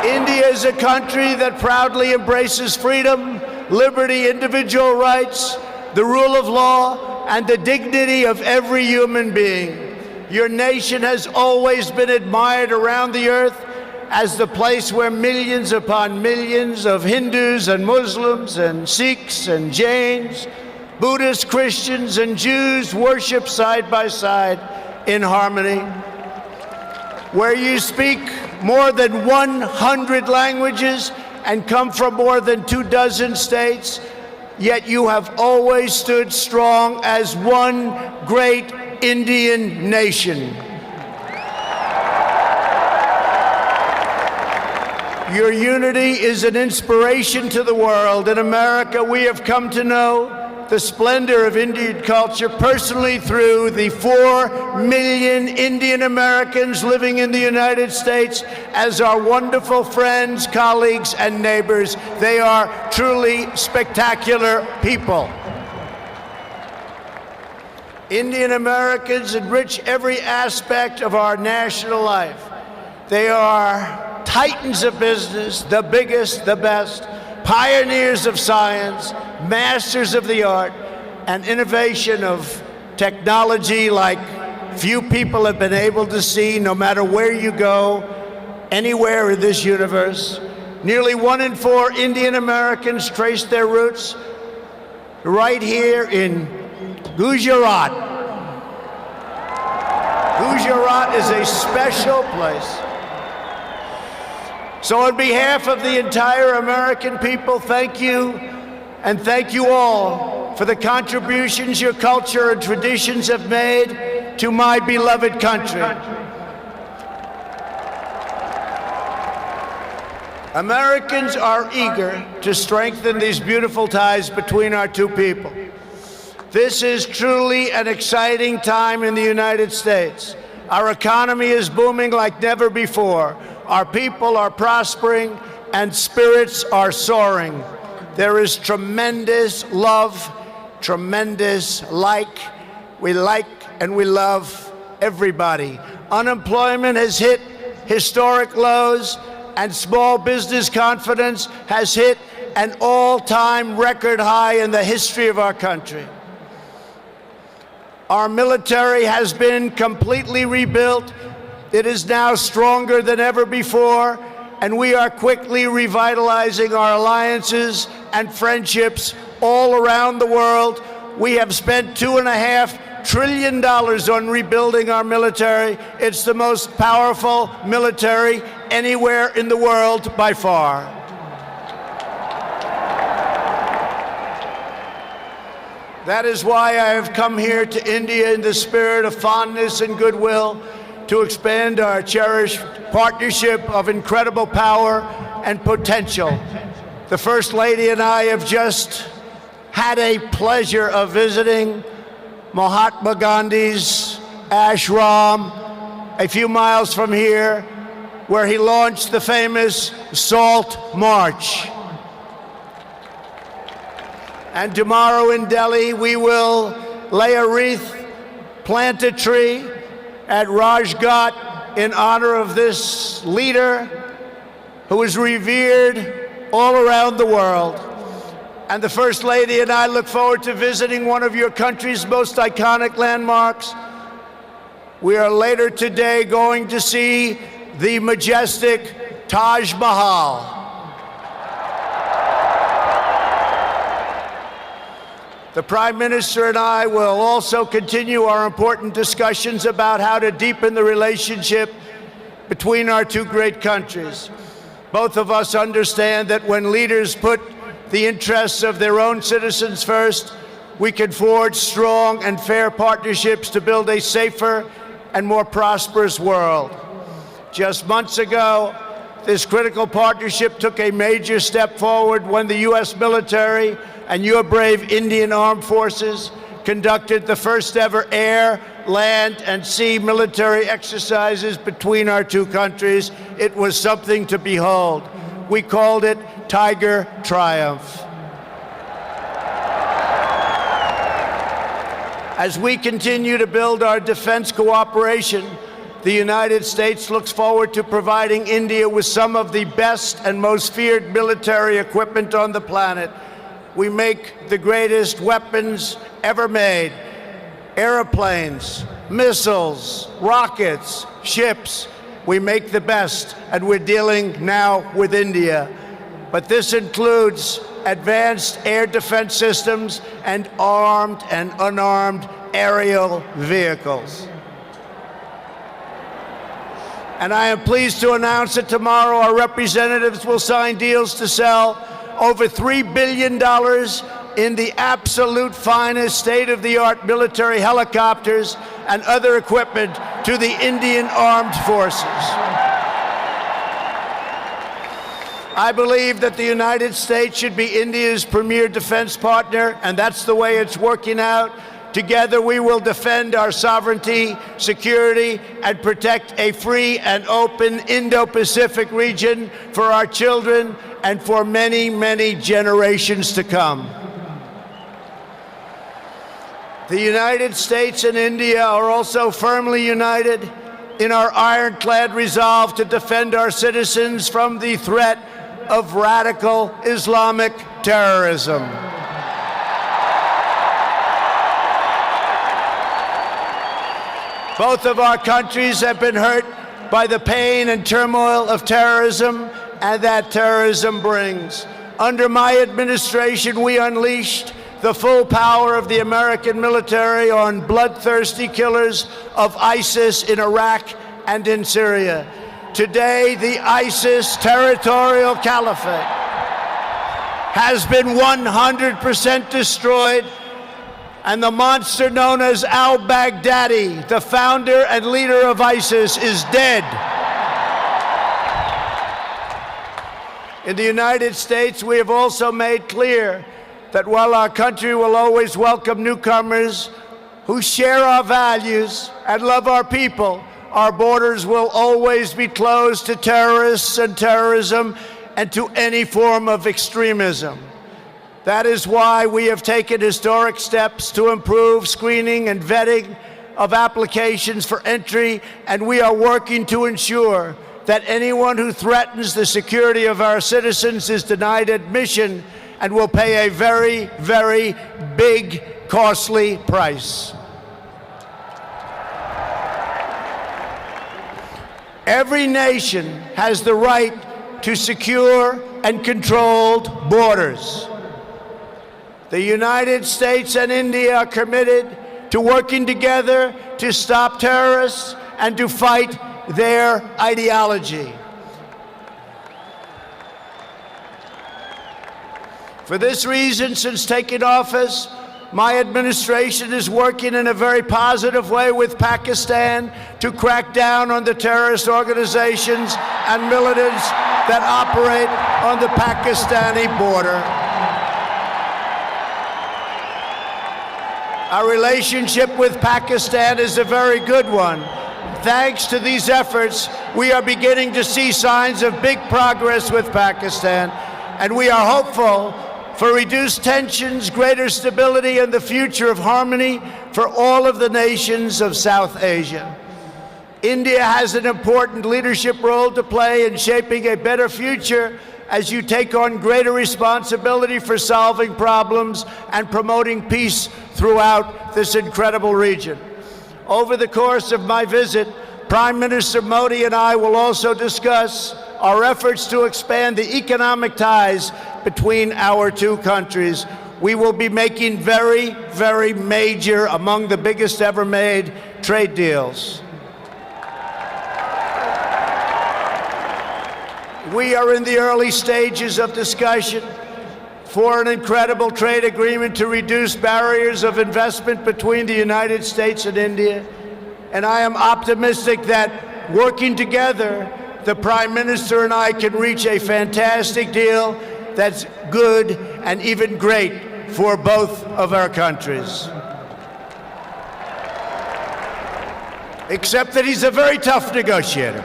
India is a country that proudly embraces freedom, liberty, individual rights, the rule of law, and the dignity of every human being. Your nation has always been admired around the earth as the place where millions upon millions of Hindus and Muslims and Sikhs and Jains, Buddhists, Christians, and Jews worship side by side in harmony, where you speak more than 100 languages and come from more than 24 states, yet you have always stood strong as one great Indian nation. Your unity is an inspiration to the world. In America, we have come to know the splendor of Indian culture personally through the 4 million Indian Americans living in the United States as our wonderful friends, colleagues, and neighbors. They are truly spectacular people. Indian Americans enrich every aspect of our national life. They are titans of business, the biggest, the best, pioneers of science, masters of the art, and innovation of technology like few people have been able to see, no matter where you go, anywhere in this universe. Nearly 1 in 4 Indian Americans trace their roots right here in Gujarat. Gujarat is a special place. So on behalf of the entire American people, thank you, and thank you all for the contributions your culture and traditions have made to my beloved country. Americans are eager to strengthen these beautiful ties between our two people. This is truly an exciting time in the United States. Our economy is booming like never before. Our people are prospering, and spirits are soaring. There is tremendous love, tremendous we like and we love everybody. Unemployment has hit historic lows, and small business confidence has hit an all-time record high in the history of our country. Our military has been completely rebuilt. It is now stronger than ever before, and we are quickly revitalizing our alliances and friendships all around the world. We have spent $2.5 trillion on rebuilding our military. It's the most powerful military anywhere in the world by far. That is why I have come here to India in the spirit of fondness and goodwill to expand our cherished partnership of incredible power and potential. The First Lady and I have just had a pleasure of visiting Mahatma Gandhi's ashram a few miles from here, where he launched the famous Salt March. And tomorrow in Delhi, we will lay a wreath, plant a tree at Rajghat in honor of this leader who is revered all around the world. And the First Lady and I look forward to visiting one of your country's most iconic landmarks. We are later today going to see the majestic Taj Mahal. The Prime Minister and I will also continue our important discussions about how to deepen the relationship between our two great countries. Both of us understand that when leaders put the interests of their own citizens first, we can forge strong and fair partnerships to build a safer and more prosperous world. Just months ago, this critical partnership took a major step forward when the U.S. military and your brave Indian Armed Forces conducted the first ever air, land, and sea military exercises between our two countries. It was something to behold. We called it Tiger Triumph. As we continue to build our defense cooperation, the United States looks forward to providing India with some of the best and most feared military equipment on the planet. We make the greatest weapons ever made: airplanes, missiles, rockets, ships. We make the best, and we're dealing now with India. But this includes advanced air defense systems and armed and unarmed aerial vehicles. And I am pleased to announce that tomorrow our representatives will sign deals to sell over $3 billion in the absolute finest state-of-the-art military helicopters and other equipment to the Indian Armed Forces. I believe that the United States should be India's premier defense partner, and that's the way it's working out. Together, we will defend our sovereignty, security, and protect a free and open Indo-Pacific region for our children and for many, many generations to come. The United States and India are also firmly united in our ironclad resolve to defend our citizens from the threat of radical Islamic terrorism. Both of our countries have been hurt by the pain and turmoil of terrorism and that terrorism brings. Under my administration, we unleashed the full power of the American military on bloodthirsty killers of ISIS in Iraq and in Syria. Today, the ISIS territorial caliphate has been 100% destroyed, and the monster known as al-Baghdadi, the founder and leader of ISIS, is dead. In the United States, we have also made clear that while our country will always welcome newcomers who share our values and love our people, our borders will always be closed to terrorists and terrorism and to any form of extremism. That is why we have taken historic steps to improve screening and vetting of applications for entry, and we are working to ensure that anyone who threatens the security of our citizens is denied admission and will pay a very, very big, costly price. Every nation has the right to secure and controlled borders. The United States and India are committed to working together to stop terrorists and to fight their ideology. For this reason, since taking office, my administration is working in a very positive way with Pakistan to crack down on the terrorist organizations and militants that operate on the Pakistani border. Our relationship with Pakistan is a very good one. Thanks to these efforts, we are beginning to see signs of big progress with Pakistan, and we are hopeful for reduced tensions, greater stability, and the future of harmony for all of the nations of South Asia. India has an important leadership role to play in shaping a better future as you take on greater responsibility for solving problems and promoting peace throughout this incredible region. Over the course of my visit, Prime Minister Modi and I will also discuss our efforts to expand the economic ties between our two countries. We will be making very, very major, among the biggest ever made, trade deals. We are in the early stages of discussion for an incredible trade agreement to reduce barriers of investment between the United States and India. And I am optimistic that working together, the Prime Minister and I can reach a fantastic deal that's good and even great for both of our countries. Except that he's a very tough negotiator.